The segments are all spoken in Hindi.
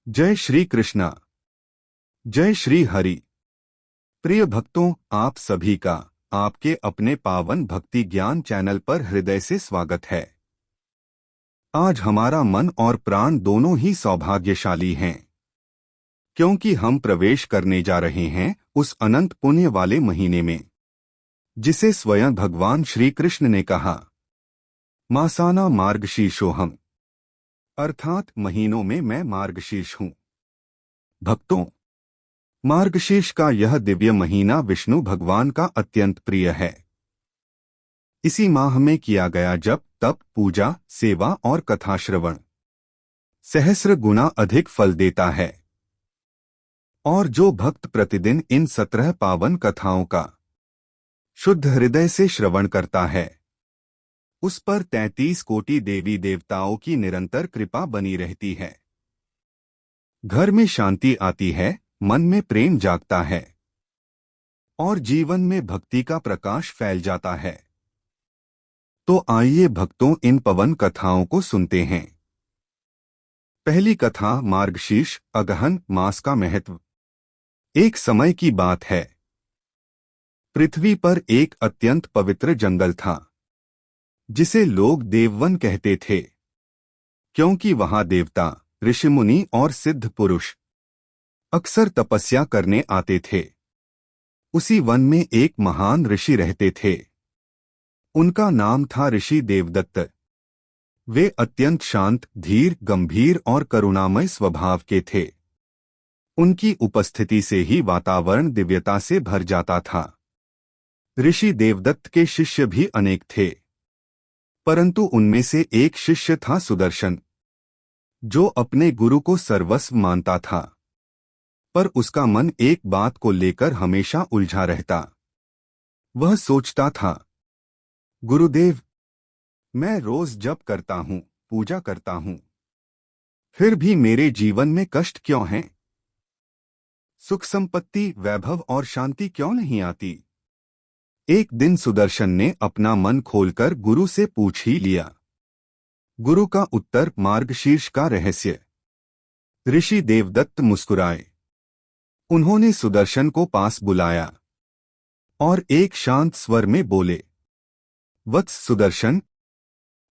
जय श्री कृष्णा। जय श्री हरि। प्रिय भक्तों, आप सभी का आपके अपने पावन भक्ति ज्ञान चैनल पर हृदय से स्वागत है। आज हमारा मन और प्राण दोनों ही सौभाग्यशाली हैं, क्योंकि हम प्रवेश करने जा रहे हैं उस अनंत पुण्य वाले महीने में, जिसे स्वयं भगवान श्री कृष्ण ने कहा, मासाना मार्गशीर्षोहम, अर्थात महीनों में मैं मार्गशीर्ष हूँ। भक्तों, मार्गशीर्ष का यह दिव्य महीना विष्णु भगवान का अत्यंत प्रिय है। इसी माह में किया गया जप, तप, पूजा, सेवा और कथा श्रवण सहस्र गुना अधिक फल देता है। और जो भक्त प्रतिदिन इन 17 पावन कथाओं का शुद्ध हृदय से श्रवण करता है, उस पर 33 कोटि देवी देवताओं की निरंतर कृपा बनी रहती है। घर में शांति आती है, मन में प्रेम जागता है और जीवन में भक्ति का प्रकाश फैल जाता है। तो आइए भक्तों, इन पवन कथाओं को सुनते हैं। पहली कथा, मार्गशीर्ष अगहन मास का महत्व। एक समय की बात है, पृथ्वी पर एक अत्यंत पवित्र जंगल था, जिसे लोग देववन कहते थे, क्योंकि वहां देवता, ऋषिमुनि और सिद्ध पुरुष अक्सर तपस्या करने आते थे। उसी वन में एक महान ऋषि रहते थे। उनका नाम था ऋषि देवदत्त। वे अत्यंत शांत, धीर, गंभीर और करुणामय स्वभाव के थे। उनकी उपस्थिति से ही वातावरण दिव्यता से भर जाता था। ऋषि देवदत्त के शिष्य भी अनेक थे, परंतु उनमें से एक शिष्य था सुदर्शन, जो अपने गुरु को सर्वस्व मानता था, पर उसका मन एक बात को लेकर हमेशा उलझा रहता। वह सोचता था, गुरुदेव, मैं रोज जप करता हूँ, पूजा करता हूँ, फिर भी मेरे जीवन में कष्ट क्यों हैं? सुख संपत्ति, वैभव और शांति क्यों नहीं आती? एक दिन सुदर्शन ने अपना मन खोलकर गुरु से पूछ ही लिया। गुरु का उत्तर, मार्गशीर्ष का रहस्य। ऋषि देवदत्त मुस्कुराए। उन्होंने सुदर्शन को पास बुलाया और एक शांत स्वर में बोले, वत्स सुदर्शन,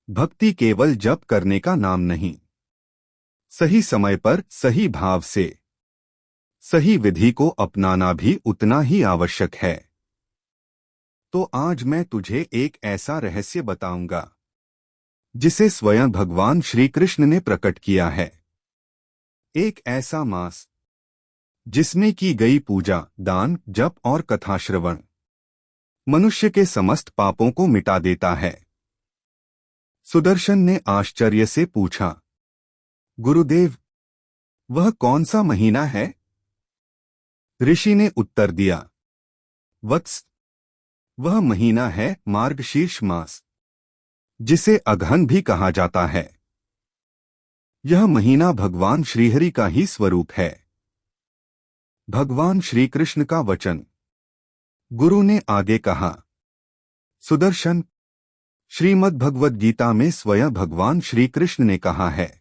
भक्ति केवल जप करने का नाम नहीं, सही समय पर सही भाव से सही विधि को अपनाना भी उतना ही आवश्यक है। तो आज मैं तुझे एक ऐसा रहस्य बताऊंगा जिसे स्वयं भगवान श्री कृष्ण ने प्रकट किया है। एक ऐसा मास जिसमें की गई पूजा, दान, जप और कथा श्रवण मनुष्य के समस्त पापों को मिटा देता है। सुदर्शन ने आश्चर्य से पूछा, गुरुदेव, वह कौन सा महीना है? ऋषि ने उत्तर दिया, वत्स, वह महीना है मार्गशीर्ष मास, जिसे अगहन भी कहा जाता है। यह महीना भगवान श्रीहरि का ही स्वरूप है। भगवान श्री कृष्ण का वचन। गुरु ने आगे कहा, सुदर्शन, श्रीमद् भगवद गीता में स्वयं भगवान श्री कृष्ण ने कहा है,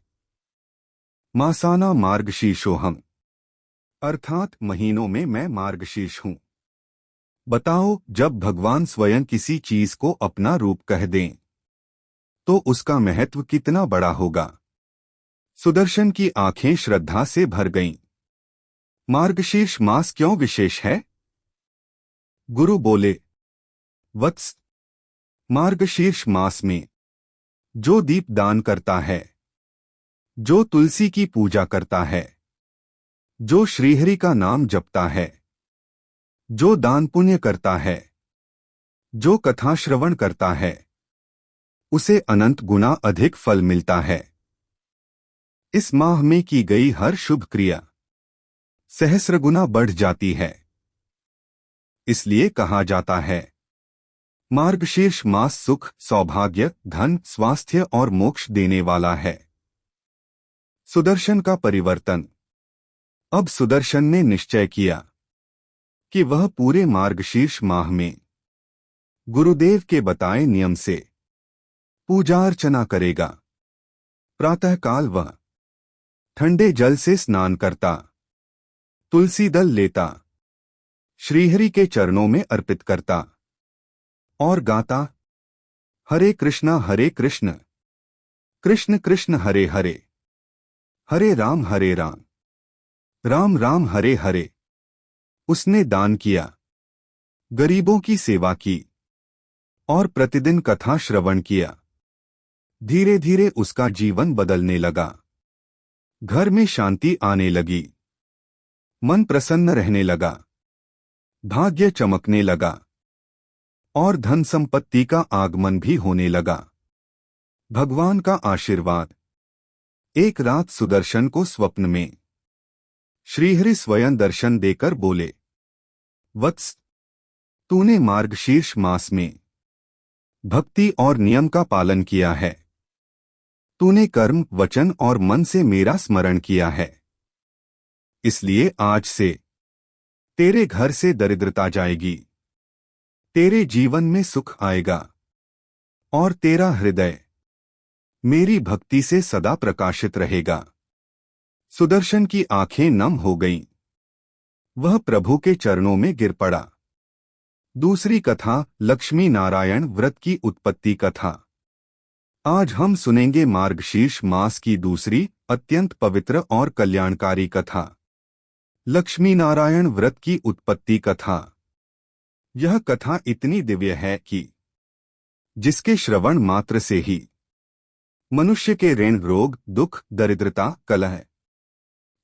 मासाना मार्गशीर्षोहम, अर्थात महीनों में मैं मार्गशीर्ष हूं। बताओ, जब भगवान स्वयं किसी चीज को अपना रूप कह दें, तो उसका महत्व कितना बड़ा होगा। सुदर्शन की आंखें श्रद्धा से भर गईं। मार्गशीर्ष मास क्यों विशेष है? गुरु बोले, वत्स, मार्गशीर्ष मास में जो दीप दान करता है, जो तुलसी की पूजा करता है, जो श्रीहरि का नाम जपता है, जो दान पुण्य करता है, जो कथा श्रवण करता है, उसे अनंत गुना अधिक फल मिलता है। इस माह में की गई हर शुभ क्रिया सहस्र गुना बढ़ जाती है। इसलिए कहा जाता है, मार्गशीर्ष मास सुख, सौभाग्य, धन, स्वास्थ्य और मोक्ष देने वाला है। सुदर्शन का परिवर्तन। अब सुदर्शन ने निश्चय किया कि वह पूरे मार्गशीर्ष माह में गुरुदेव के बताए नियम से पूजा अर्चना करेगा। प्रातःकाल वह ठंडे जल से स्नान करता, तुलसी दल लेता, श्रीहरि के चरणों में अर्पित करता और गाता, हरे कृष्ण कृष्ण कृष्ण हरे हरे, हरे राम राम राम हरे हरे। उसने दान किया, गरीबों की सेवा की और प्रतिदिन कथा श्रवण किया। धीरे धीरे उसका जीवन बदलने लगा। घर में शांति आने लगी, मन प्रसन्न रहने लगा, भाग्य चमकने लगा और धन संपत्ति का आगमन भी होने लगा। भगवान का आशीर्वाद। एक रात सुदर्शन को स्वप्न में श्रीहरि स्वयं दर्शन देकर बोले, वत्स, तूने मार्गशीर्ष मास में भक्ति और नियम का पालन किया है। तूने कर्म, वचन और मन से मेरा स्मरण किया है। इसलिए आज से तेरे घर से दरिद्रता जाएगी, तेरे जीवन में सुख आएगा और तेरा हृदय मेरी भक्ति से सदा प्रकाशित रहेगा। सुदर्शन की आंखें नम हो गईं। वह प्रभु के चरणों में गिर पड़ा। दूसरी कथा, लक्ष्मी नारायण व्रत की उत्पत्ति कथा। आज हम सुनेंगे मार्गशीर्ष मास की दूसरी अत्यंत पवित्र और कल्याणकारी कथा, लक्ष्मी नारायण व्रत की उत्पत्ति कथा। यह कथा इतनी दिव्य है कि जिसके श्रवण मात्र से ही मनुष्य के ऋण, रोग, दुख, दरिद्रता, कलह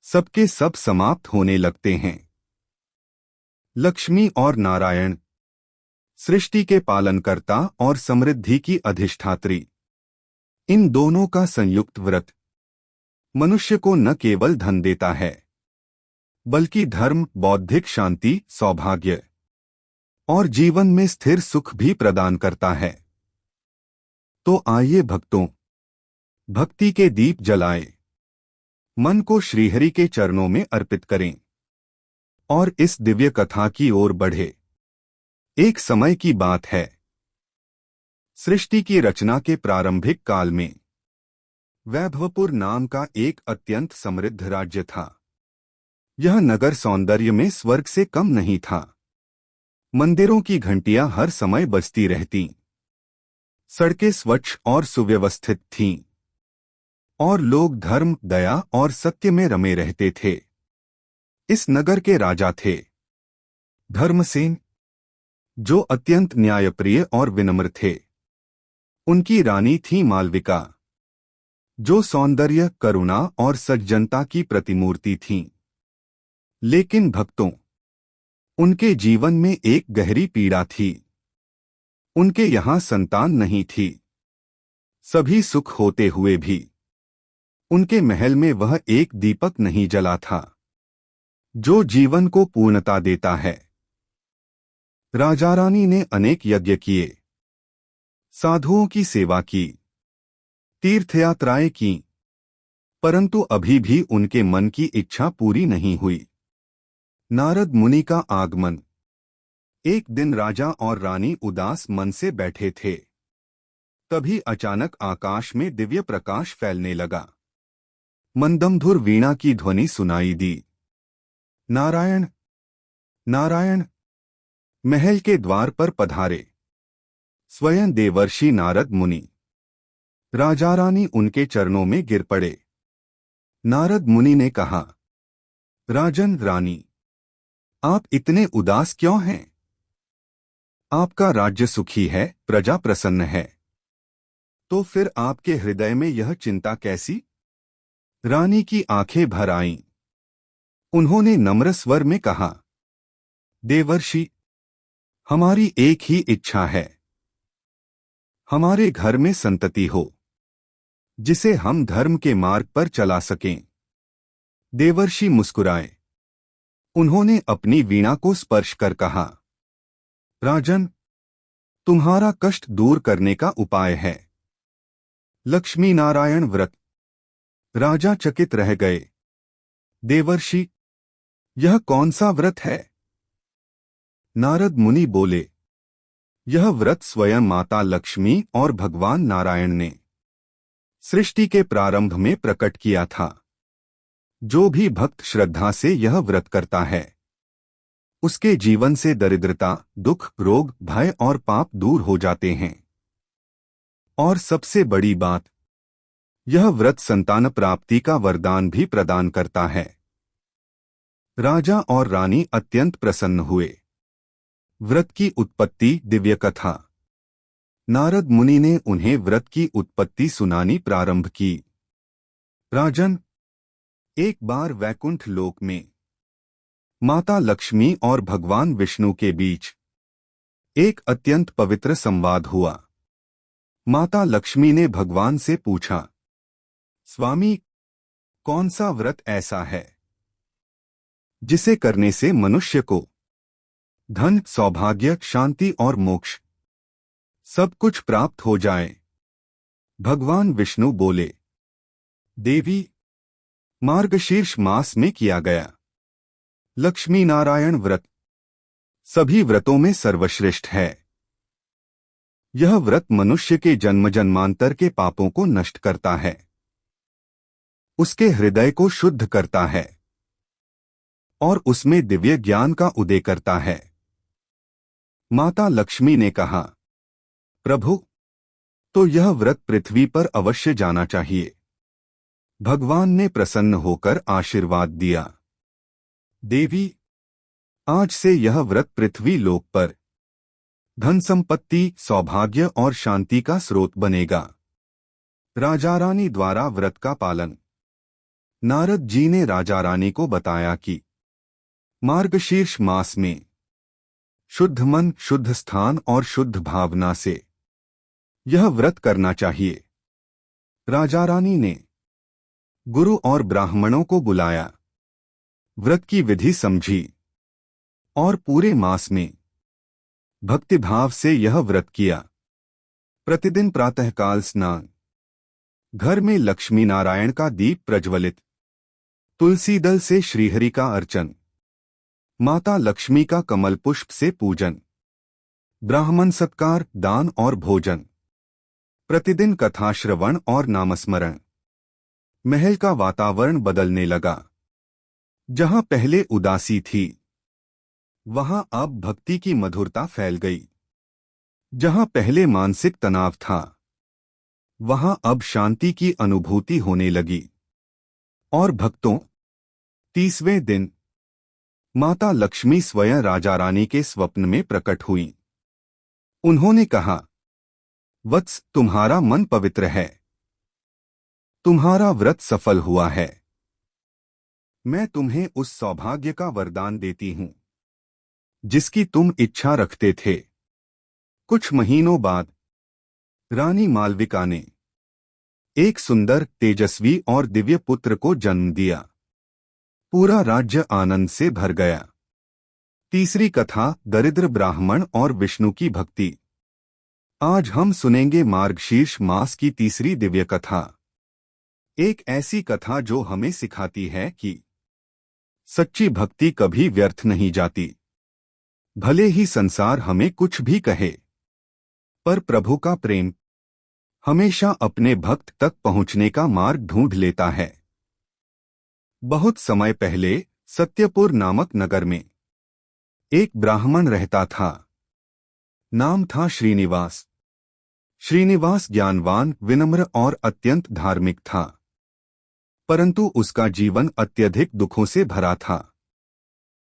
सबके सब समाप्त होने लगते हैं। लक्ष्मी और नारायण सृष्टि के पालनकर्ता और समृद्धि की अधिष्ठात्री, इन दोनों का संयुक्त व्रत मनुष्य को न केवल धन देता है बल्कि धर्म, बौद्धिक शांति, सौभाग्य और जीवन में स्थिर सुख भी प्रदान करता है। तो आइए भक्तों, भक्ति के दीप जलाएं, मन को श्रीहरि के चरणों में अर्पित करें और इस दिव्य कथा की ओर बढ़े। एक समय की बात है। सृष्टि की रचना के प्रारंभिक काल में वैभवपुर नाम का एक अत्यंत समृद्ध राज्य था। यह नगर सौंदर्य में स्वर्ग से कम नहीं था। मंदिरों की घंटियां हर समय बजती रहतीं, सड़कें स्वच्छ और सुव्यवस्थित थीं और लोग धर्म, दया और सत्य में रमे रहते थे। इस नगर के राजा थे धर्मसेन, जो अत्यंत न्यायप्रिय और विनम्र थे। उनकी रानी थी मालविका, जो सौंदर्य, करुणा और सज्जनता की प्रतिमूर्ति थीं। लेकिन भक्तों, उनके जीवन में एक गहरी पीड़ा थी। उनके यहाँ संतान नहीं थी। सभी सुख होते हुए भी उनके महल में वह एक दीपक नहीं जला था, जो जीवन को पूर्णता देता है। राजा रानी ने अनेक यज्ञ किए, साधुओं की सेवा की, तीर्थयात्राएं की, परंतु अभी भी उनके मन की इच्छा पूरी नहीं हुई। नारद मुनि का आगमन। एक दिन राजा और रानी उदास मन से बैठे थे। तभी अचानक आकाश में दिव्य प्रकाश फैलने लगा। मंदमधुर वीणा की ध्वनि सुनाई दी। नारायण नारायण, महल के द्वार पर पधारे स्वयं देवर्षि नारद मुनि। राजा रानी उनके चरणों में गिर पड़े। नारद मुनि ने कहा, राजन रानी, आप इतने उदास क्यों हैं? आपका राज्य सुखी है, प्रजा प्रसन्न है, तो फिर आपके हृदय में यह चिंता कैसी? रानी की आंखें भर आईं। उन्होंने नम्र स्वर में कहा, देवर्षि, हमारी एक ही इच्छा है, हमारे घर में संतति हो, जिसे हम धर्म के मार्ग पर चला सकें। देवर्षि मुस्कुराए। उन्होंने अपनी वीणा को स्पर्श कर कहा, राजन, तुम्हारा कष्ट दूर करने का उपाय है लक्ष्मी नारायण व्रत। राजा चकित रह गए। देवर्षि, यह कौन सा व्रत है? नारद मुनि बोले, यह व्रत स्वयं माता लक्ष्मी और भगवान नारायण ने सृष्टि के प्रारंभ में प्रकट किया था। जो भी भक्त श्रद्धा से यह व्रत करता है उसके जीवन से दरिद्रता, दुख, रोग, भय और पाप दूर हो जाते हैं। और सबसे बड़ी बात, यह व्रत संतान प्राप्ति का वरदान भी प्रदान करता है। राजा और रानी अत्यंत प्रसन्न हुए। व्रत की उत्पत्ति दिव्य कथा। नारद मुनि ने उन्हें व्रत की उत्पत्ति सुनानी प्रारंभ की। राजन, एक बार वैकुंठ लोक में माता लक्ष्मी और भगवान विष्णु के बीच एक अत्यंत पवित्र संवाद हुआ। माता लक्ष्मी ने भगवान से पूछा, स्वामी, कौन सा व्रत ऐसा है जिसे करने से मनुष्य को धन, सौभाग्य, शांति और मोक्ष सब कुछ प्राप्त हो जाए? भगवान विष्णु बोले, देवी, मार्गशीर्ष मास में किया गया लक्ष्मी नारायण व्रत सभी व्रतों में सर्वश्रेष्ठ है। यह व्रत मनुष्य के जन्म जन्मांतर के पापों को नष्ट करता है, उसके हृदय को शुद्ध करता है और उसमें दिव्य ज्ञान का उदय करता है। माता लक्ष्मी ने कहा, प्रभु, तो यह व्रत पृथ्वी पर अवश्य जाना चाहिए। भगवान ने प्रसन्न होकर आशीर्वाद दिया, देवी, आज से यह व्रत पृथ्वी लोक पर धन संपत्ति, सौभाग्य और शांति का स्रोत बनेगा। राजा रानी द्वारा व्रत का पालन। नारद जी ने राजा रानी को बताया कि मार्गशीर्ष मास में शुद्ध मन, शुद्ध स्थान और शुद्ध भावना से यह व्रत करना चाहिए। राजा रानी ने गुरु और ब्राह्मणों को बुलाया, व्रत की विधि समझी और पूरे मास में भक्तिभाव से यह व्रत किया। प्रतिदिन प्रातःकाल स्नान, घर में लक्ष्मी नारायण का दीप प्रज्वलित, तुलसी दल से श्रीहरि का अर्चन, माता लक्ष्मी का कमल पुष्प से पूजन, ब्राह्मण सत्कार, दान और भोजन, प्रतिदिन कथा श्रवण और नामस्मरण। महल का वातावरण बदलने लगा। जहां पहले उदासी थी वहां अब भक्ति की मधुरता फैल गई। जहां पहले मानसिक तनाव था वहां अब शांति की अनुभूति होने लगी। और भक्तों, 30वें दिन माता लक्ष्मी स्वयं राजा रानी के स्वप्न में प्रकट हुई। उन्होंने कहा, वत्स, तुम्हारा मन पवित्र है, तुम्हारा व्रत सफल हुआ है। मैं तुम्हें उस सौभाग्य का वरदान देती हूं जिसकी तुम इच्छा रखते थे। कुछ महीनों बाद रानी मालविका ने एक सुंदर, तेजस्वी और दिव्य पुत्र को जन्म दिया। पूरा राज्य आनंद से भर गया। तीसरी कथा, दरिद्र ब्राह्मण और विष्णु की भक्ति। आज हम सुनेंगे मार्गशीर्ष मास की तीसरी दिव्य कथा। एक ऐसी कथा जो हमें सिखाती है कि सच्ची भक्ति कभी व्यर्थ नहीं जाती। भले ही संसार हमें कुछ भी कहे, पर प्रभु का प्रेम हमेशा अपने भक्त तक पहुंचने का मार्ग ढूंढ लेता है। बहुत समय पहले सत्यपुर नामक नगर में एक ब्राह्मण रहता था। नाम था श्रीनिवास। श्रीनिवास ज्ञानवान, विनम्र और अत्यंत धार्मिक था, परंतु उसका जीवन अत्यधिक दुखों से भरा था।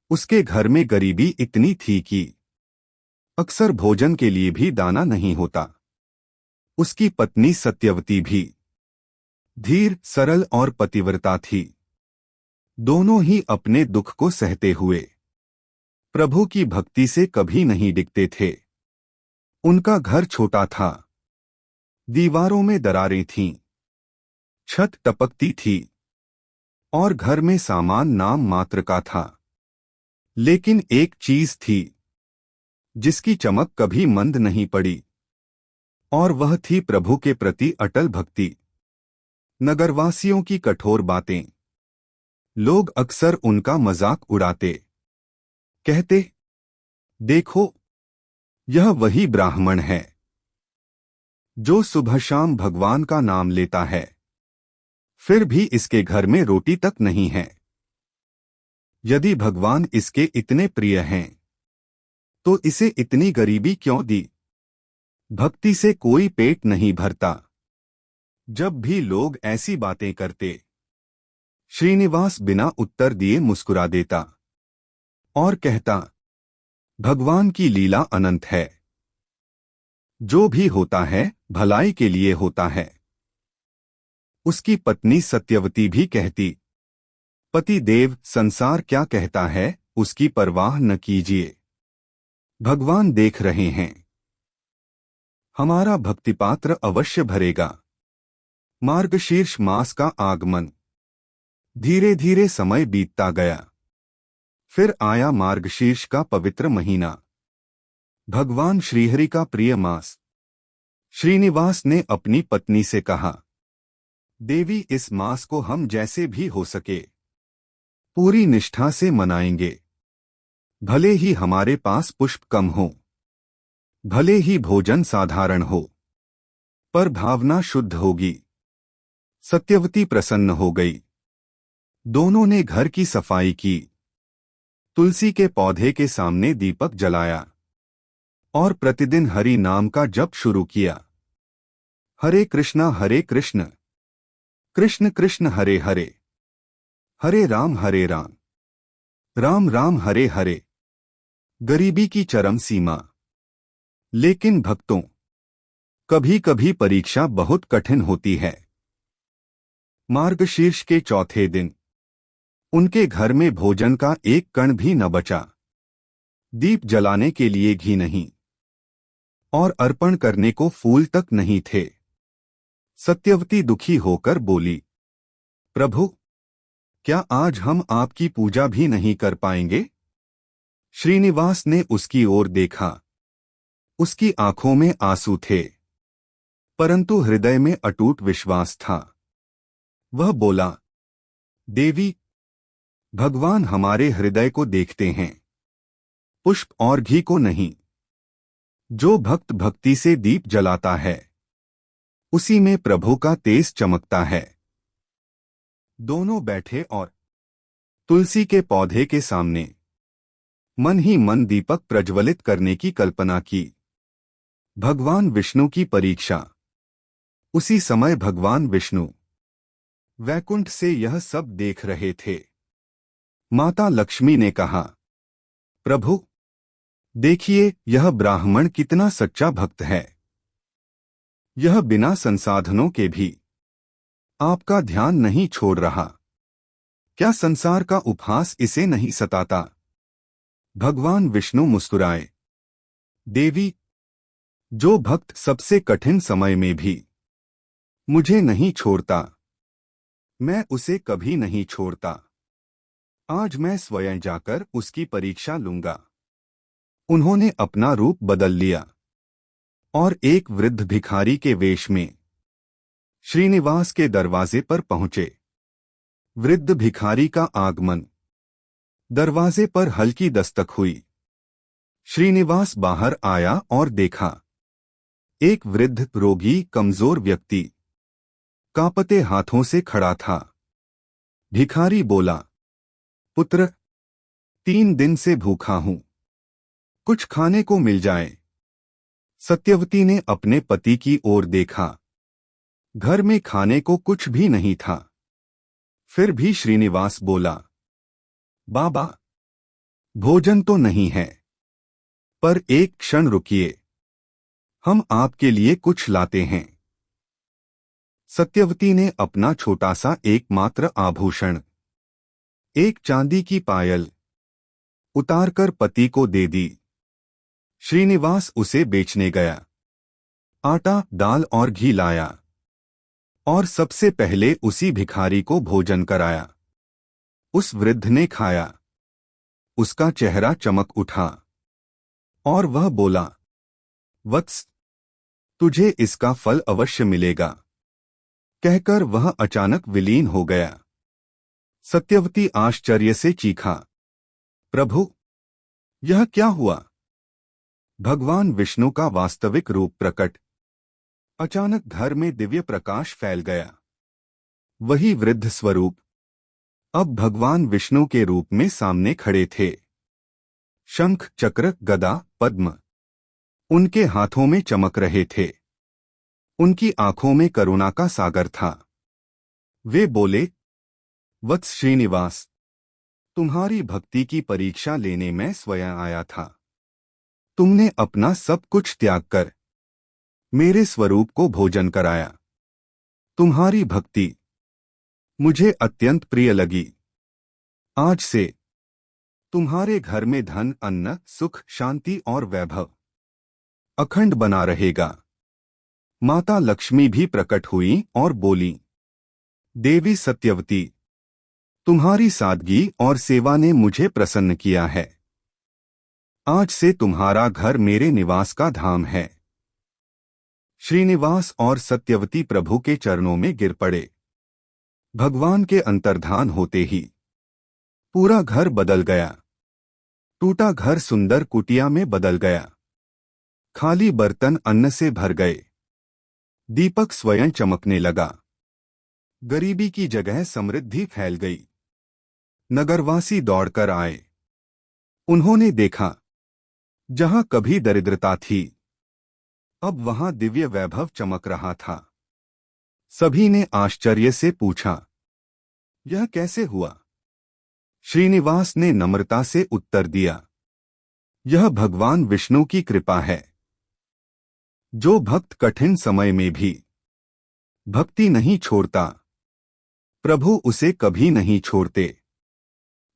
उसके घर में गरीबी इतनी थी कि अक्सर भोजन के लिए भी दाना नहीं होता। उसकी पत्नी सत्यवती भी धीर, सरल और पतिव्रता थी। दोनों ही अपने दुख को सहते हुए प्रभु की भक्ति से कभी नहीं डिगते थे। उनका घर छोटा था, दीवारों में दरारें थीं, छत टपकती थी और घर में सामान नाम मात्र का था। लेकिन एक चीज थी जिसकी चमक कभी मंद नहीं पड़ी, और वह थी प्रभु के प्रति अटल भक्ति। नगरवासियों की कठोर बातें। लोग अक्सर उनका मजाक उड़ाते, कहते, देखो, यह वही ब्राह्मण है जो सुबह शाम भगवान का नाम लेता है, फिर भी इसके घर में रोटी तक नहीं है। यदि भगवान इसके इतने प्रिय हैं तो इसे इतनी गरीबी क्यों दी? भक्ति से कोई पेट नहीं भरता। जब भी लोग ऐसी बातें करते, श्रीनिवास बिना उत्तर दिए मुस्कुरा देता और कहता, भगवान की लीला अनंत है। जो भी होता है भलाई के लिए होता है। उसकी पत्नी सत्यवती भी कहती, पति देव संसार क्या कहता है उसकी परवाह न कीजिए। भगवान देख रहे हैं। हमारा भक्तिपात्र अवश्य भरेगा। मार्गशीर्ष मास का आगमन। धीरे धीरे समय बीतता गया। फिर आया मार्गशीर्ष का पवित्र महीना, भगवान श्रीहरि का प्रिय मास। श्रीनिवास ने अपनी पत्नी से कहा, देवी इस मास को हम जैसे भी हो सके पूरी निष्ठा से मनाएंगे। भले ही हमारे पास पुष्प कम हो, भले ही भोजन साधारण हो, पर भावना शुद्ध होगी। सत्यवती प्रसन्न हो गई। दोनों ने घर की सफाई की, तुलसी के पौधे के सामने दीपक जलाया और प्रतिदिन हरि नाम का जप शुरू किया। हरे कृष्ण कृष्ण कृष्ण हरे हरे, हरे राम राम राम हरे हरे। गरीबी की चरम सीमा। लेकिन भक्तों, कभी कभी परीक्षा बहुत कठिन होती है। मार्गशीर्ष के चौथे दिन उनके घर में भोजन का एक कण भी न बचा। दीप जलाने के लिए घी नहीं और अर्पण करने को फूल तक नहीं थे। सत्यवती दुखी होकर बोली, प्रभु, क्या आज हम आपकी पूजा भी नहीं कर पाएंगे? श्रीनिवास ने उसकी ओर देखा। उसकी आंखों में आंसू थे, परंतु हृदय में अटूट विश्वास था। वह बोला, देवी, भगवान हमारे हृदय को देखते हैं, पुष्प और घी को नहीं। जो भक्त भक्ति से दीप जलाता है उसी में प्रभु का तेज चमकता है। दोनों बैठे और तुलसी के पौधे के सामने मन ही मन दीपक प्रज्वलित करने की कल्पना की। भगवान विष्णु की परीक्षा। उसी समय भगवान विष्णु वैकुंठ से यह सब देख रहे थे। माता लक्ष्मी ने कहा, प्रभु, देखिए यह ब्राह्मण कितना सच्चा भक्त है। यह बिना संसाधनों के भी आपका ध्यान नहीं छोड़ रहा। क्या संसार का उपहास इसे नहीं सताता? भगवान विष्णु मुस्कुराए, देवी, जो भक्त सबसे कठिन समय में भी मुझे नहीं छोड़ता, मैं उसे कभी नहीं छोड़ता। आज मैं स्वयं जाकर उसकी परीक्षा लूंगा। उन्होंने अपना रूप बदल लिया और एक वृद्ध भिखारी के वेश में श्रीनिवास के दरवाजे पर पहुंचे। वृद्ध भिखारी का आगमन। दरवाजे पर हल्की दस्तक हुई। श्रीनिवास बाहर आया और देखा, एक वृद्ध रोगी कमजोर व्यक्ति कांपते हाथों से खड़ा था। भिखारी बोला, पुत्र, 3 दिन से भूखा हूं, कुछ खाने को मिल जाए। सत्यवती ने अपने पति की ओर देखा। घर में खाने को कुछ भी नहीं था। फिर भी श्रीनिवास बोला, बाबा, भोजन तो नहीं है, पर एक क्षण रुकिए, हम आपके लिए कुछ लाते हैं। सत्यवती ने अपना छोटा सा एकमात्र आभूषण, एक चांदी की पायल, उतारकर पति को दे दी। श्रीनिवास उसे बेचने गया। आटा, दाल और घी लाया और सबसे पहले उसी भिखारी को भोजन कराया। उस वृद्ध ने खाया। उसका चेहरा चमक उठा और वह बोला, वत्स, तुझे इसका फल अवश्य मिलेगा। कहकर वह अचानक विलीन हो गया। सत्यवती आश्चर्य से चीखा, प्रभु, यह क्या हुआ? भगवान विष्णु का वास्तविक रूप प्रकट। अचानक घर में दिव्य प्रकाश फैल गया। वही वृद्ध स्वरूप अब भगवान विष्णु के रूप में सामने खड़े थे। शंख, चक्र, गदा, पद्म उनके हाथों में चमक रहे थे। उनकी आंखों में करुणा का सागर था। वे बोले, वत्स श्रीनिवास, तुम्हारी भक्ति की परीक्षा लेने मैं स्वयं आया था। तुमने अपना सब कुछ त्याग कर मेरे स्वरूप को भोजन कराया। तुम्हारी भक्ति मुझे अत्यंत प्रिय लगी। आज से तुम्हारे घर में धन, अन्न, सुख, शांति और वैभव अखंड बना रहेगा। माता लक्ष्मी भी प्रकट हुई और बोली, देवी सत्यवती, तुम्हारी सादगी और सेवा ने मुझे प्रसन्न किया है। आज से तुम्हारा घर मेरे निवास का धाम है। श्रीनिवास और सत्यवती प्रभु के चरणों में गिर पड़े। भगवान के अंतर्धान होते ही पूरा घर बदल गया। टूटा घर सुंदर कुटिया में बदल गया। खाली बर्तन अन्न से भर गए। दीपक स्वयं चमकने लगा। गरीबी की जगह समृद्धि फैल गई। नगरवासी दौड़कर आए। उन्होंने देखा, जहां कभी दरिद्रता थी, अब वहां दिव्य वैभव चमक रहा था। सभी ने आश्चर्य से पूछा, यह कैसे हुआ? श्रीनिवास ने नम्रता से उत्तर दिया, यह भगवान विष्णु की कृपा है। जो भक्त कठिन समय में भी भक्ति नहीं छोड़ता, प्रभु उसे कभी नहीं छोड़ते।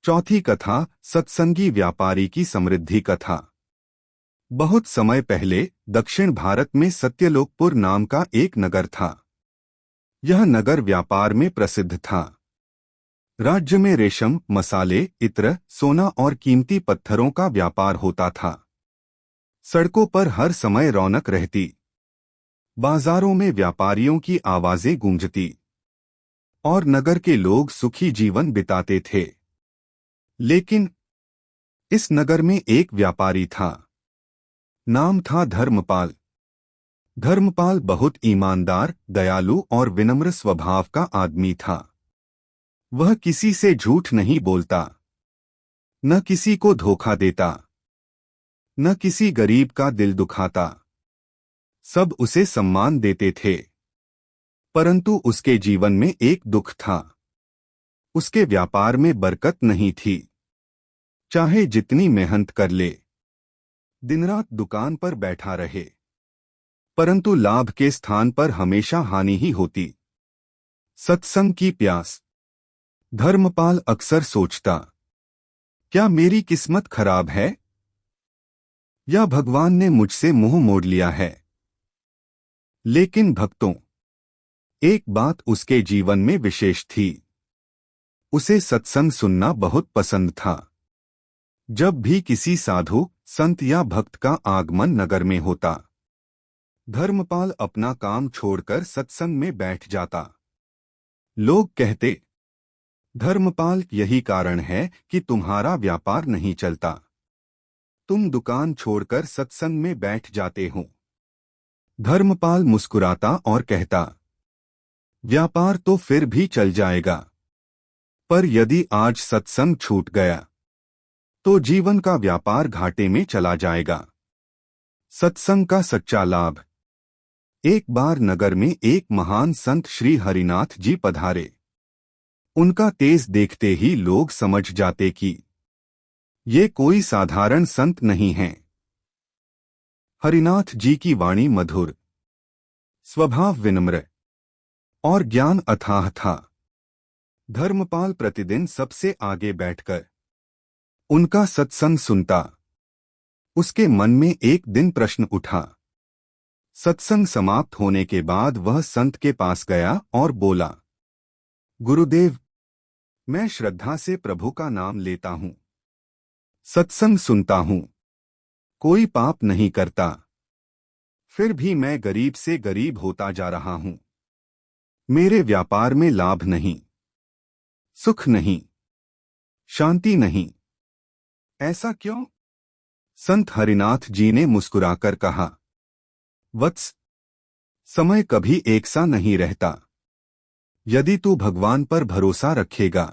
चौथी कथा, सत्संगी व्यापारी की समृद्धि कथा। बहुत समय पहले दक्षिण भारत में सत्यलोकपुर नाम का एक नगर था। यह नगर व्यापार में प्रसिद्ध था। राज्य में रेशम, मसाले, इत्र, सोना और कीमती पत्थरों का व्यापार होता था। सड़कों पर हर समय रौनक रहती। बाजारों में व्यापारियों की आवाजें गूंजती और नगर के लोग सुखी जीवन बिताते थे। लेकिन इस नगर में एक व्यापारी था। नाम था धर्मपाल। धर्मपाल बहुत ईमानदार, दयालु और विनम्र स्वभाव का आदमी था। वह किसी से झूठ नहीं बोलता, न किसी को धोखा देता, न किसी गरीब का दिल दुखाता। सब उसे सम्मान देते थे। परंतु उसके जीवन में एक दुख था। उसके व्यापार में बरकत नहीं थी। चाहे जितनी मेहनत कर ले, दिन रात दुकान पर बैठा रहे, परंतु लाभ के स्थान पर हमेशा हानि ही होती। सत्संग की प्यास। धर्मपाल अक्सर सोचता, क्या मेरी किस्मत खराब है या भगवान ने मुझसे मुंह मोड़ लिया है? लेकिन भक्तों, एक बात उसके जीवन में विशेष थी। उसे सत्संग सुनना बहुत पसंद था। जब भी किसी साधु, संत या भक्त का आगमन नगर में होता, धर्मपाल अपना काम छोड़कर सत्संग में बैठ जाता। लोग कहते, धर्मपाल, यही कारण है कि तुम्हारा व्यापार नहीं चलता। तुम दुकान छोड़कर सत्संग में बैठ जाते हो। धर्मपाल मुस्कुराता और कहता, व्यापार तो फिर भी चल जाएगा, पर यदि आज सत्संग छूट गया तो जीवन का व्यापार घाटे में चला जाएगा। सत्संग का सच्चा लाभ। एक बार नगर में एक महान संत श्री हरिनाथ जी पधारे। उनका तेज देखते ही लोग समझ जाते कि ये कोई साधारण संत नहीं हैं। हरिनाथ जी की वाणी मधुर, स्वभाव विनम्र और ज्ञान अथाह था। धर्मपाल प्रतिदिन सबसे आगे बैठकर उनका सत्संग सुनता। उसके मन में एक दिन प्रश्न उठा। सत्संग समाप्त होने के बाद वह संत के पास गया और बोला, गुरुदेव, मैं श्रद्धा से प्रभु का नाम लेता हूं, सत्संग सुनता हूं, कोई पाप नहीं करता, फिर भी मैं गरीब से गरीब होता जा रहा हूं। मेरे व्यापार में लाभ नहीं, सुख नहीं, शांति नहीं। ऐसा क्यों? संत हरिनाथ जी ने मुस्कुराकर कहा, वत्स, समय कभी एक सा नहीं रहता। यदि तू भगवान पर भरोसा रखेगा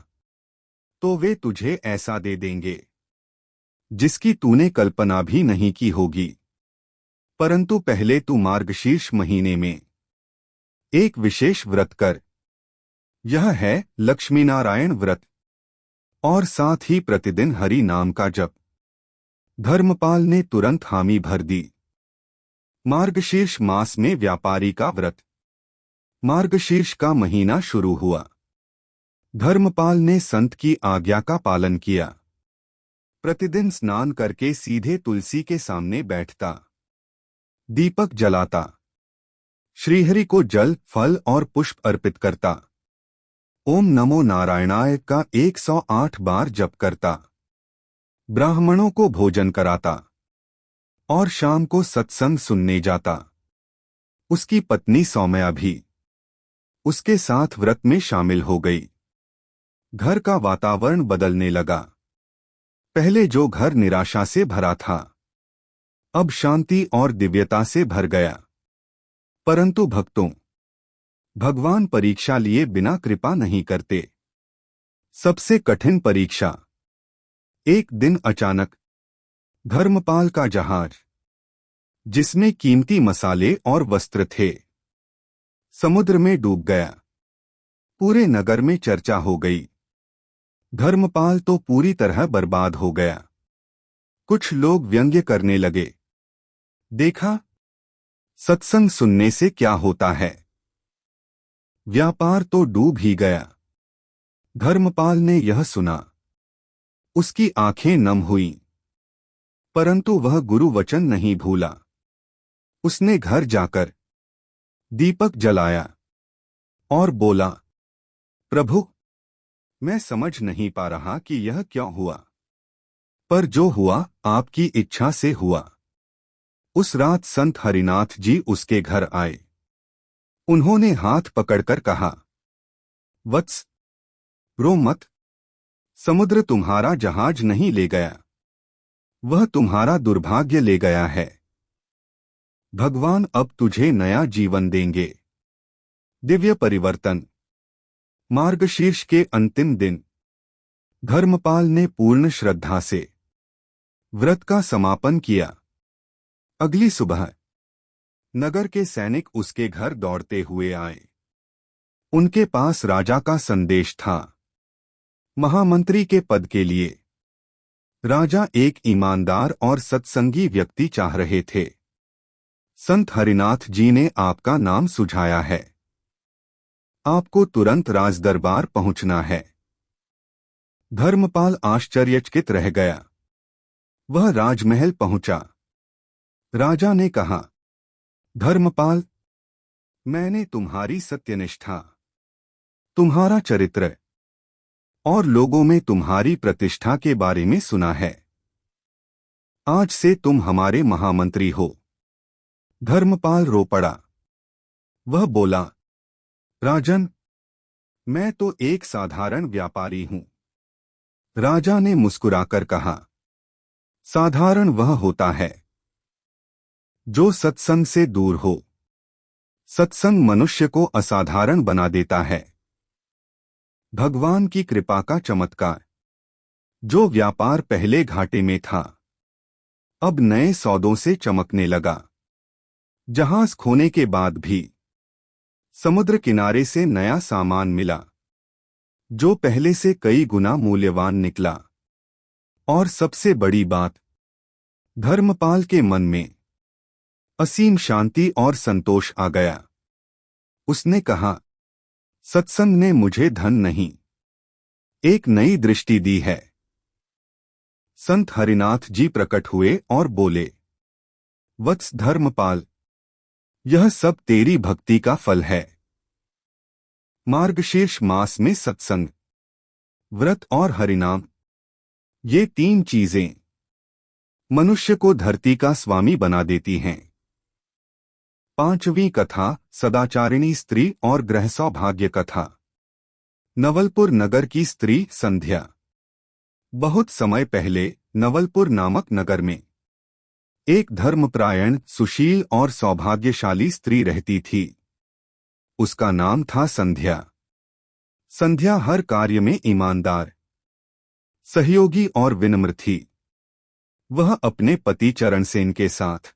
तो वे तुझे ऐसा दे देंगे जिसकी तूने कल्पना भी नहीं की होगी। परंतु पहले तू मार्गशीर्ष महीने में एक विशेष व्रत कर। यह है लक्ष्मीनारायण व्रत, और साथ ही प्रतिदिन हरि नाम का जप। धर्मपाल ने तुरंत हामी भर दी। मार्गशीर्ष मास में व्यापारी का व्रत। मार्गशीर्ष का महीना शुरू हुआ। धर्मपाल ने संत की आज्ञा का पालन किया। प्रतिदिन स्नान करके सीधे तुलसी के सामने बैठता, दीपक जलाता, श्रीहरि को जल, फल और पुष्प अर्पित करता, ओम नमो नारायणाय का 108 बार जप करता, ब्राह्मणों को भोजन कराता और शाम को सत्संग सुनने जाता। उसकी पत्नी सौम्या भी उसके साथ व्रत में शामिल हो गई। घर का वातावरण बदलने लगा। पहले जो घर निराशा से भरा था, अब शांति और दिव्यता से भर गया। परंतु भक्तों, भगवान परीक्षा लिए बिना कृपा नहीं करते। सबसे कठिन परीक्षा। एक दिन अचानक धर्मपाल का जहाज, जिसमें कीमती मसाले और वस्त्र थे, समुद्र में डूब गया। पूरे नगर में चर्चा हो गई। धर्मपाल तो पूरी तरह बर्बाद हो गया। कुछ लोग व्यंग्य करने लगे, देखा, सत्संग सुनने से क्या होता है, व्यापार तो डूब ही गया। धर्मपाल ने यह सुना। उसकी आंखें नम हुईं, परंतु वह गुरु वचन नहीं भूला। उसने घर जाकर दीपक जलाया और बोला, प्रभु, मैं समझ नहीं पा रहा कि यह क्यों हुआ, पर जो हुआ आपकी इच्छा से हुआ। उस रात संत हरिनाथ जी उसके घर आए। उन्होंने हाथ पकड़कर कहा, वत्स, रो मत। समुद्र तुम्हारा जहाज नहीं ले गया, वह तुम्हारा दुर्भाग्य ले गया है। भगवान अब तुझे नया जीवन देंगे। दिव्य परिवर्तन। मार्गशीर्ष के अंतिम दिन धर्मपाल ने पूर्ण श्रद्धा से व्रत का समापन किया। अगली सुबह नगर के सैनिक उसके घर दौड़ते हुए आए। उनके पास राजा का संदेश था, महामंत्री के पद के लिए। राजा एक ईमानदार और सत्संगी व्यक्ति चाह रहे थे। संत हरिनाथ जी ने आपका नाम सुझाया है। आपको तुरंत राजदरबार पहुंचना है। धर्मपाल आश्चर्यचकित रह गया। वह राजमहल पहुंचा। राजा ने कहा, धर्मपाल, मैंने तुम्हारी सत्यनिष्ठा, तुम्हारा चरित्र और लोगों में तुम्हारी प्रतिष्ठा के बारे में सुना है। आज से तुम हमारे महामंत्री हो। धर्मपाल रो पड़ा। वह बोला, राजन, मैं तो एक साधारण व्यापारी हूं। राजा ने मुस्कुराकर कहा, साधारण वह होता है जो सत्संग से दूर हो। सत्संग मनुष्य को असाधारण बना देता है। भगवान की कृपा का चमत्कार। जो व्यापार पहले घाटे में था, अब नए सौदों से चमकने लगा। जहाज खोने के बाद भी समुद्र किनारे से नया सामान मिला, जो पहले से कई गुना मूल्यवान निकला। और सबसे बड़ी बात, धर्मपाल के मन में असीम शांति और संतोष आ गया। उसने कहा, सत्संग ने मुझे धन नहीं, एक नई दृष्टि दी है। संत हरिनाथ जी प्रकट हुए और बोले, वत्स धर्मपाल, यह सब तेरी भक्ति का फल है। मार्गशीर्ष मास में सत्संग, व्रत और हरिनाम, ये तीन चीजें मनुष्य को धरती का स्वामी बना देती हैं। पांचवीं कथा, सदाचारिणी स्त्री और गृह सौभाग्य कथा। नवलपुर नगर की स्त्री संध्या। बहुत समय पहले नवलपुर नामक नगर में एक धर्मपरायण, सुशील और सौभाग्यशाली स्त्री रहती थी। उसका नाम था संध्या। संध्या हर कार्य में ईमानदार, सहयोगी और विनम्र थी। वह अपने पति चरणसेन के साथ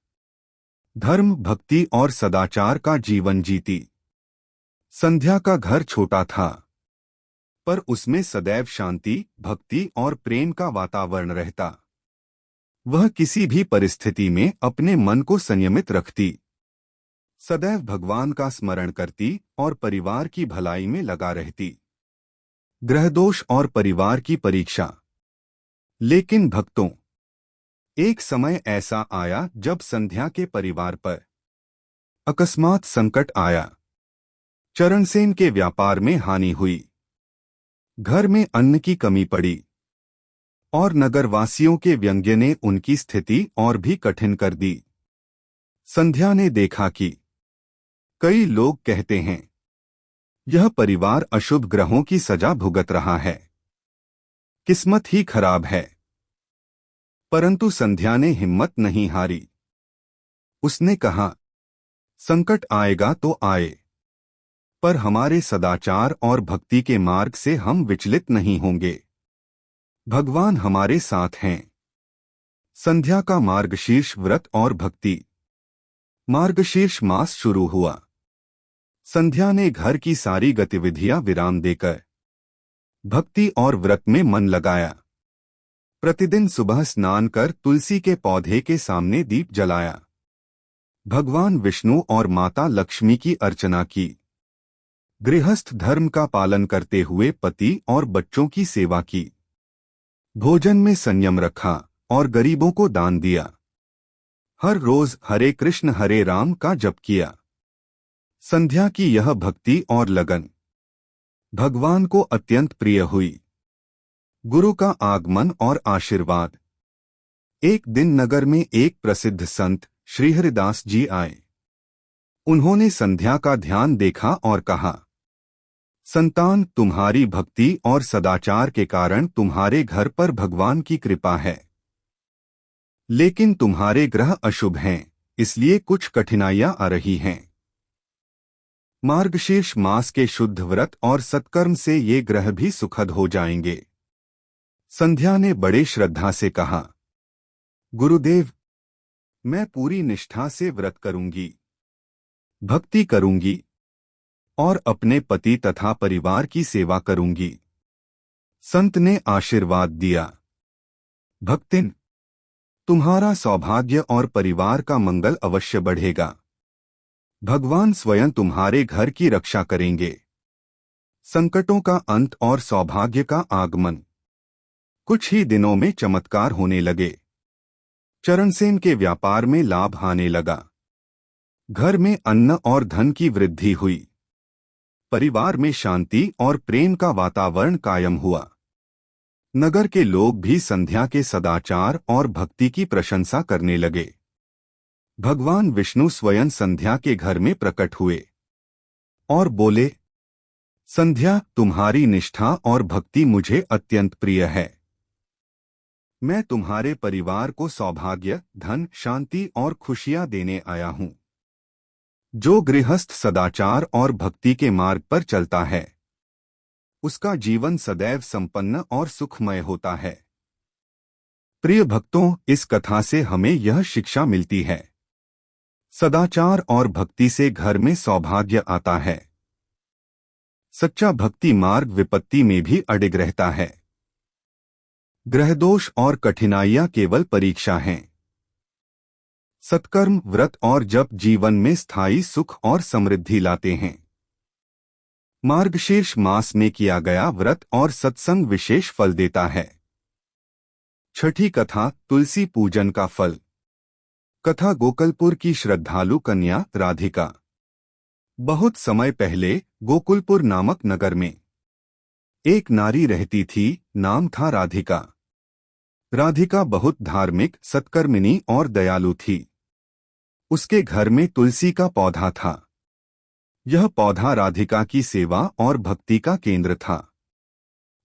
धर्म, भक्ति और सदाचार का जीवन जीती। संध्या का घर छोटा था, पर उसमें सदैव शांति, भक्ति और प्रेम का वातावरण रहता। वह किसी भी परिस्थिति में अपने मन को संयमित रखती, सदैव भगवान का स्मरण करती और परिवार की भलाई में लगा रहती। ग्रहदोष और परिवार की परीक्षा। लेकिन भक्तों, एक समय ऐसा आया जब संध्या के परिवार पर अकस्मात संकट आया। चरणसेन के व्यापार में हानि हुई, घर में अन्न की कमी पड़ी और नगरवासियों के व्यंग्य ने उनकी स्थिति और भी कठिन कर दी। संध्या ने देखा कि कई लोग कहते हैं यह परिवार अशुभ ग्रहों की सजा भुगत रहा है, किस्मत ही खराब है। परंतु संध्या ने हिम्मत नहीं हारी। उसने कहा, संकट आएगा तो आए, पर हमारे सदाचार और भक्ति के मार्ग से हम विचलित नहीं होंगे। भगवान हमारे साथ हैं। संध्या का मार्गशीर्ष व्रत और भक्ति। मार्गशीर्ष मास शुरू हुआ। संध्या ने घर की सारी गतिविधियां विराम देकर भक्ति और व्रत में मन लगाया। प्रतिदिन सुबह स्नान कर तुलसी के पौधे के सामने दीप जलाया। भगवान विष्णु और माता लक्ष्मी की अर्चना की। गृहस्थ धर्म का पालन करते हुए पति और बच्चों की सेवा की। भोजन में संयम रखा और गरीबों को दान दिया। हर रोज हरे कृष्ण हरे राम का जप किया। संध्या की यह भक्ति और लगन भगवान को अत्यंत प्रिय हुई। गुरु का आगमन और आशीर्वाद। एक दिन नगर में एक प्रसिद्ध संत श्रीहरिदास जी आए। उन्होंने संध्या का ध्यान देखा और कहा, संतान, तुम्हारी भक्ति और सदाचार के कारण तुम्हारे घर पर भगवान की कृपा है, लेकिन तुम्हारे ग्रह अशुभ हैं, इसलिए कुछ कठिनाइयां आ रही हैं। मार्गशीर्ष मास के शुद्ध व्रत और सत्कर्म से ये ग्रह भी सुखद हो जाएंगे। संध्या ने बड़े श्रद्धा से कहा, गुरुदेव, मैं पूरी निष्ठा से व्रत करूंगी, भक्ति करूंगी और अपने पति तथा परिवार की सेवा करूंगी। संत ने आशीर्वाद दिया, भक्तिन, तुम्हारा सौभाग्य और परिवार का मंगल अवश्य बढ़ेगा। भगवान स्वयं तुम्हारे घर की रक्षा करेंगे। संकटों का अंत और सौभाग्य का आगमन। कुछ ही दिनों में चमत्कार होने लगे। चरणसेन के व्यापार में लाभ आने लगा। घर में अन्न और धन की वृद्धि हुई। परिवार में शांति और प्रेम का वातावरण कायम हुआ। नगर के लोग भी संध्या के सदाचार और भक्ति की प्रशंसा करने लगे। भगवान विष्णु स्वयं संध्या के घर में प्रकट हुए और बोले, संध्या, तुम्हारी निष्ठा और भक्ति मुझे अत्यंत प्रिय है। मैं तुम्हारे परिवार को सौभाग्य, धन, शांति और खुशियां देने आया हूं। जो गृहस्थ सदाचार और भक्ति के मार्ग पर चलता है, उसका जीवन सदैव संपन्न और सुखमय होता है। प्रिय भक्तों, इस कथा से हमें यह शिक्षा मिलती है, सदाचार और भक्ति से घर में सौभाग्य आता है। सच्चा भक्ति मार्ग विपत्ति में भी अडिग रहता है। ग्रहदोष और कठिनाइयां केवल परीक्षा हैं। सत्कर्म, व्रत और जप जीवन में स्थायी सुख और समृद्धि लाते हैं। मार्गशीर्ष मास में किया गया व्रत और सत्संग विशेष फल देता है। छठी कथा, तुलसी पूजन का फल। कथा गोकुलपुर की श्रद्धालु कन्या राधिका। बहुत समय पहले गोकुलपुर नामक नगर में एक नारी रहती थी, नाम था राधिका। राधिका बहुत धार्मिक, सत्कर्मिनी और दयालु थी। उसके घर में तुलसी का पौधा था। यह पौधा राधिका की सेवा और भक्ति का केंद्र था।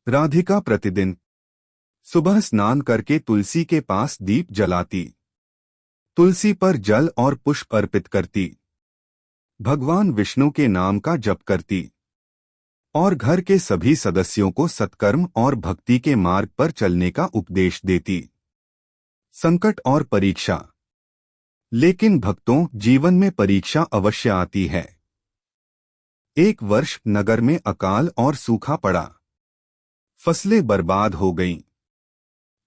राधिका प्रतिदिन सुबह स्नान करके तुलसी के पास दीप जलाती, तुलसी पर जल और पुष्प अर्पित करती, भगवान विष्णु के नाम का जप करती। और घर के सभी सदस्यों को सत्कर्म और भक्ति के मार्ग पर चलने का उपदेश देती। संकट और परीक्षा। लेकिन भक्तों, जीवन में परीक्षा अवश्य आती है। एक वर्ष नगर में अकाल और सूखा पड़ा। फसलें बर्बाद हो गईं।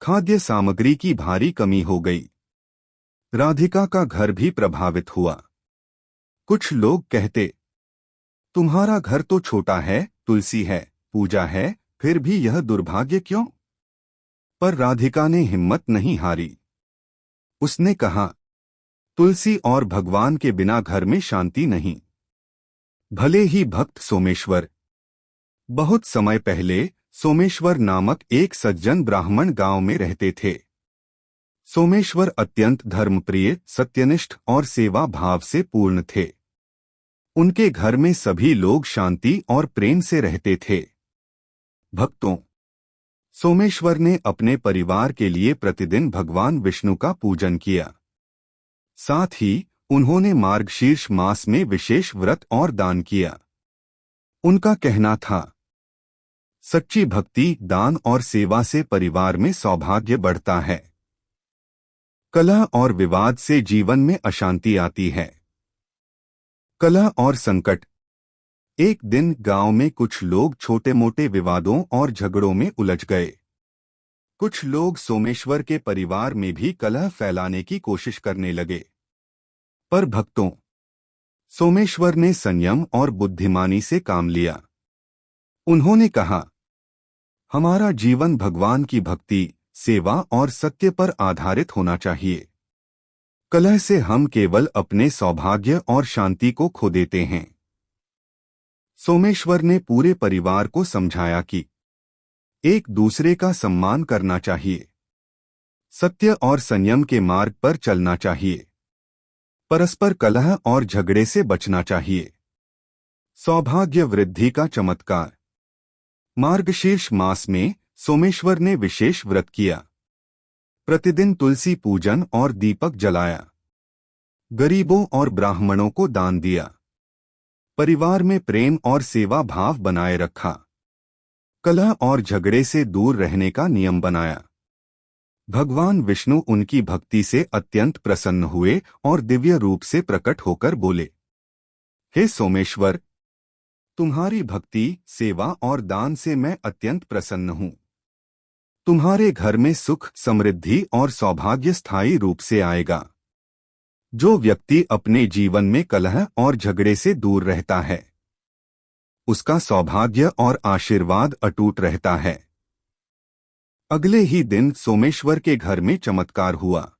खाद्य सामग्री की भारी कमी हो गई। राधिका का घर भी प्रभावित हुआ। कुछ लोग कहते, तुम्हारा घर तो छोटा है, तुलसी है, पूजा है, फिर भी यह दुर्भाग्य क्यों? पर राधिका ने हिम्मत नहीं हारी। उसने कहा, तुलसी और भगवान के बिना घर में शांति नहीं। भले ही भक्त सोमेश्वर। बहुत समय पहले सोमेश्वर नामक एक सज्जन ब्राह्मण गांव में रहते थे। सोमेश्वर अत्यंत धर्मप्रिय, सत्यनिष्ठ और सेवा भाव से पूर्ण थे। उनके घर में सभी लोग शांति और प्रेम से रहते थे। भक्तों, सोमेश्वर ने अपने परिवार के लिए प्रतिदिन भगवान विष्णु का पूजन किया। साथ ही उन्होंने मार्गशीर्ष मास में विशेष व्रत और दान किया। उनका कहना था, सच्ची भक्ति, दान और सेवा से परिवार में सौभाग्य बढ़ता है। कलह और विवाद से जीवन में अशांति आती है। कलह और संकट। एक दिन गांव में कुछ लोग छोटे मोटे विवादों और झगड़ों में उलझ गए। कुछ लोग सोमेश्वर के परिवार में भी कलह फैलाने की कोशिश करने लगे। पर भक्तों, सोमेश्वर ने संयम और बुद्धिमानी से काम लिया। उन्होंने कहा, हमारा जीवन भगवान की भक्ति, सेवा और सत्य पर आधारित होना चाहिए। कलह से हम केवल अपने सौभाग्य और शांति को खो देते हैं। सोमेश्वर ने पूरे परिवार को समझाया कि एक दूसरे का सम्मान करना चाहिए, सत्य और संयम के मार्ग पर चलना चाहिए, परस्पर कलह और झगड़े से बचना चाहिए। सौभाग्य वृद्धि का चमत्कार। मार्गशीर्ष मास में सोमेश्वर ने विशेष व्रत किया। प्रतिदिन तुलसी पूजन और दीपक जलाया। गरीबों और ब्राह्मणों को दान दिया। परिवार में प्रेम और सेवा भाव बनाए रखा। कलह और झगड़े से दूर रहने का नियम बनाया। भगवान विष्णु उनकी भक्ति से अत्यंत प्रसन्न हुए और दिव्य रूप से प्रकट होकर बोले, हे सोमेश्वर, तुम्हारी भक्ति, सेवा और दान से मैं अत्यंत प्रसन्न हूँ। तुम्हारे घर में सुख, समृद्धि और सौभाग्य स्थायी रूप से आएगा। जो व्यक्ति अपने जीवन में कलह और झगड़े से दूर रहता है, उसका सौभाग्य और आशीर्वाद अटूट रहता है। अगले ही दिन सोमेश्वर के घर में चमत्कार हुआ।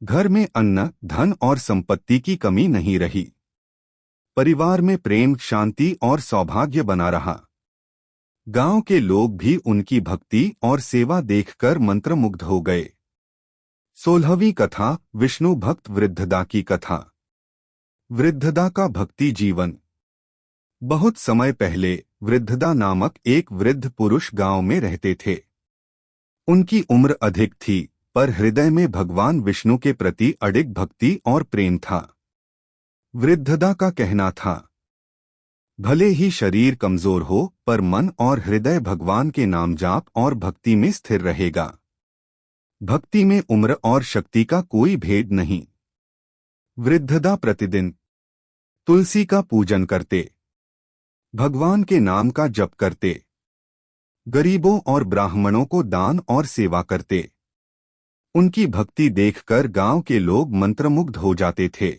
घर में अन्न, धन और संपत्ति की कमी नहीं रही। परिवार में प्रेम, शांति और सौभाग्य बना रहा। गांव के लोग भी उनकी भक्ति और सेवा देखकर मंत्रमुग्ध हो गए। 16वीं कथा, विष्णु भक्त वृद्धदा की कथा। वृद्धदा का भक्ति जीवन। बहुत समय पहले वृद्धदा नामक एक वृद्ध पुरुष गांव में रहते थे। उनकी उम्र अधिक थी, पर हृदय में भगवान विष्णु के प्रति अडिग भक्ति और प्रेम था। वृद्धदा का कहना था, भले ही शरीर कमजोर हो, पर मन और हृदय भगवान के नाम जाप और भक्ति में स्थिर रहेगा। भक्ति में उम्र और शक्ति का कोई भेद नहीं। वृद्धदा प्रतिदिन तुलसी का पूजन करते, भगवान के नाम का जप करते, गरीबों और ब्राह्मणों को दान और सेवा करते। उनकी भक्ति देखकर गांव के लोग मंत्रमुग्ध हो जाते थे।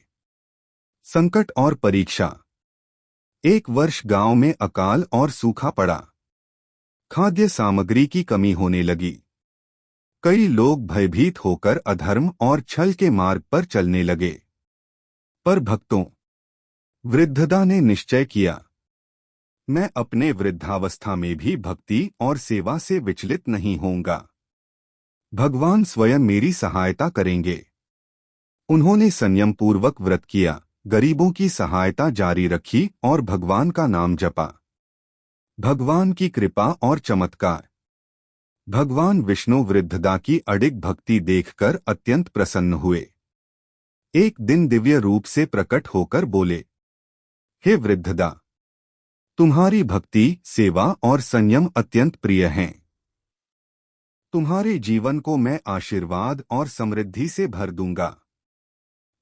संकट और परीक्षा। एक वर्ष गांव में अकाल और सूखा पड़ा। खाद्य सामग्री की कमी होने लगी। कई लोग भयभीत होकर अधर्म और छल के मार्ग पर चलने लगे। पर भक्तों, वृद्धदा ने निश्चय किया, मैं अपने वृद्धावस्था में भी भक्ति और सेवा से विचलित नहीं होऊंगा। भगवान स्वयं मेरी सहायता करेंगे। उन्होंने संयम पूर्वक व्रत किया, गरीबों की सहायता जारी रखी और भगवान का नाम जपा। भगवान की कृपा और चमत्कार। भगवान विष्णु वृद्धदा की अडिग भक्ति देखकर अत्यंत प्रसन्न हुए। एक दिन दिव्य रूप से प्रकट होकर बोले, हे वृद्धदा, तुम्हारी भक्ति, सेवा और संयम अत्यंत प्रिय हैं। तुम्हारे जीवन को मैं आशीर्वाद और समृद्धि से भर दूंगा।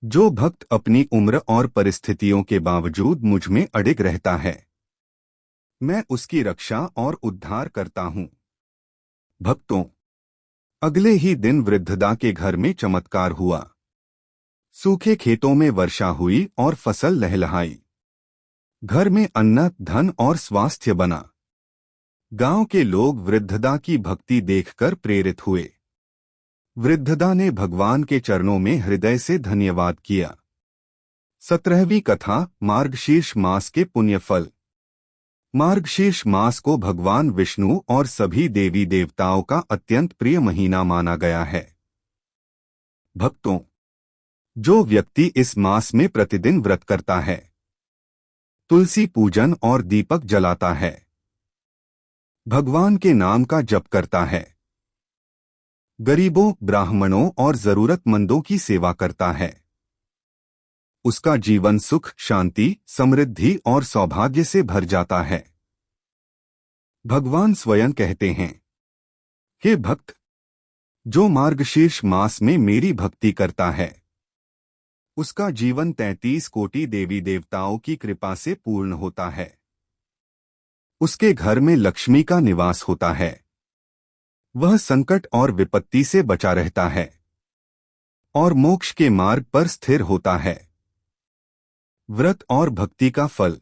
जो भक्त अपनी उम्र और परिस्थितियों के बावजूद मुझ में अडिग रहता है, मैं उसकी रक्षा और उद्धार करता हूँ। भक्तों, अगले ही दिन वृद्धदा के घर में चमत्कार हुआ। सूखे खेतों में वर्षा हुई और फसल लहलहाई। घर में अन्न, धन और स्वास्थ्य बना। गांव के लोग वृद्धदा की भक्ति देखकर प्रेरित हुए। वृद्धदा ने भगवान के चरणों में हृदय से धन्यवाद किया। 17वीं कथा, मार्गशीर्ष मास के पुण्यफल। मार्गशीर्ष मास को भगवान विष्णु और सभी देवी देवताओं का अत्यंत प्रिय महीना माना गया है। भक्तों, जो व्यक्ति इस मास में प्रतिदिन व्रत करता है, तुलसी पूजन और दीपक जलाता है, भगवान के नाम का जप करता है, गरीबों, ब्राह्मणों और जरूरतमंदों की सेवा करता है, उसका जीवन सुख, शांति, समृद्धि और सौभाग्य से भर जाता है। भगवान स्वयं कहते हैं, हे भक्त, जो मार्गशीर्ष मास में मेरी भक्ति करता है, उसका जीवन 33 कोटि देवी देवताओं की कृपा से पूर्ण होता है। उसके घर में लक्ष्मी का निवास होता है। वह संकट और विपत्ति से बचा रहता है और मोक्ष के मार्ग पर स्थिर होता है। व्रत और भक्ति का फल।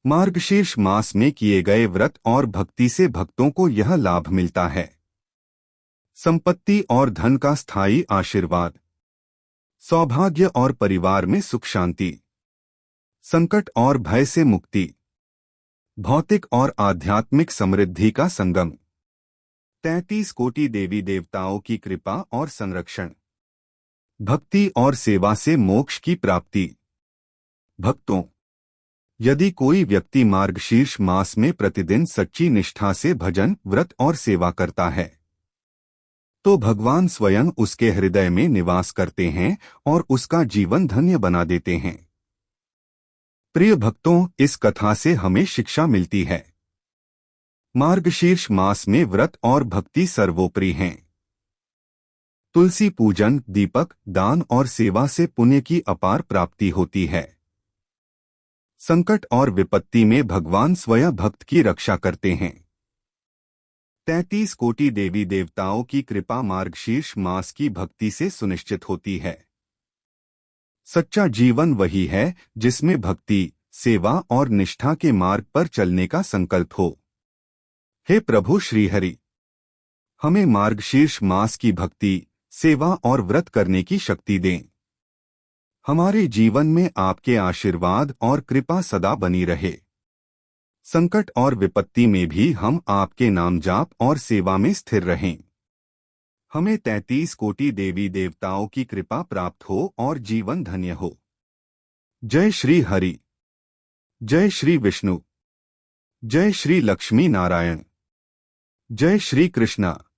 मार्गशीर्ष मास में किए गए व्रत और भक्ति से भक्तों को यह लाभ मिलता है: संपत्ति और धन का स्थायी आशीर्वाद, सौभाग्य और परिवार में सुख शांति, संकट और भय से मुक्ति, भौतिक और आध्यात्मिक समृद्धि का संगम, 33 कोटि देवी देवताओं की कृपा और संरक्षण, भक्ति और सेवा से मोक्ष की प्राप्ति। भक्तों, यदि कोई व्यक्ति मार्गशीर्ष मास में प्रतिदिन सच्ची निष्ठा से भजन, व्रत और सेवा करता है, तो भगवान स्वयं उसके हृदय में निवास करते हैं और उसका जीवन धन्य बना देते हैं। प्रिय भक्तों, इस कथा से हमें शिक्षा मिलती है। मार्गशीर्ष मास में व्रत और भक्ति सर्वोपरि हैं। तुलसी पूजन, दीपक, दान और सेवा से पुण्य की अपार प्राप्ति होती है। संकट और विपत्ति में भगवान स्वयं भक्त की रक्षा करते हैं। 33 कोटि देवी देवताओं की कृपा मार्गशीर्ष मास की भक्ति से सुनिश्चित होती है। सच्चा जीवन वही है जिसमें भक्ति, सेवा और निष्ठा के मार्ग पर चलने का संकल्प हो। हे प्रभु श्रीहरि, हमें मार्गशीर्ष मास की भक्ति, सेवा और व्रत करने की शक्ति दें। हमारे जीवन में आपके आशीर्वाद और कृपा सदा बनी रहे। संकट और विपत्ति में भी हम आपके नाम जाप और सेवा में स्थिर रहें। हमें 33 कोटि देवी देवताओं की कृपा प्राप्त हो और जीवन धन्य हो। जय श्री हरि, जय श्री विष्णु, जय श्री लक्ष्मी नारायण, जय श्री कृष्णा।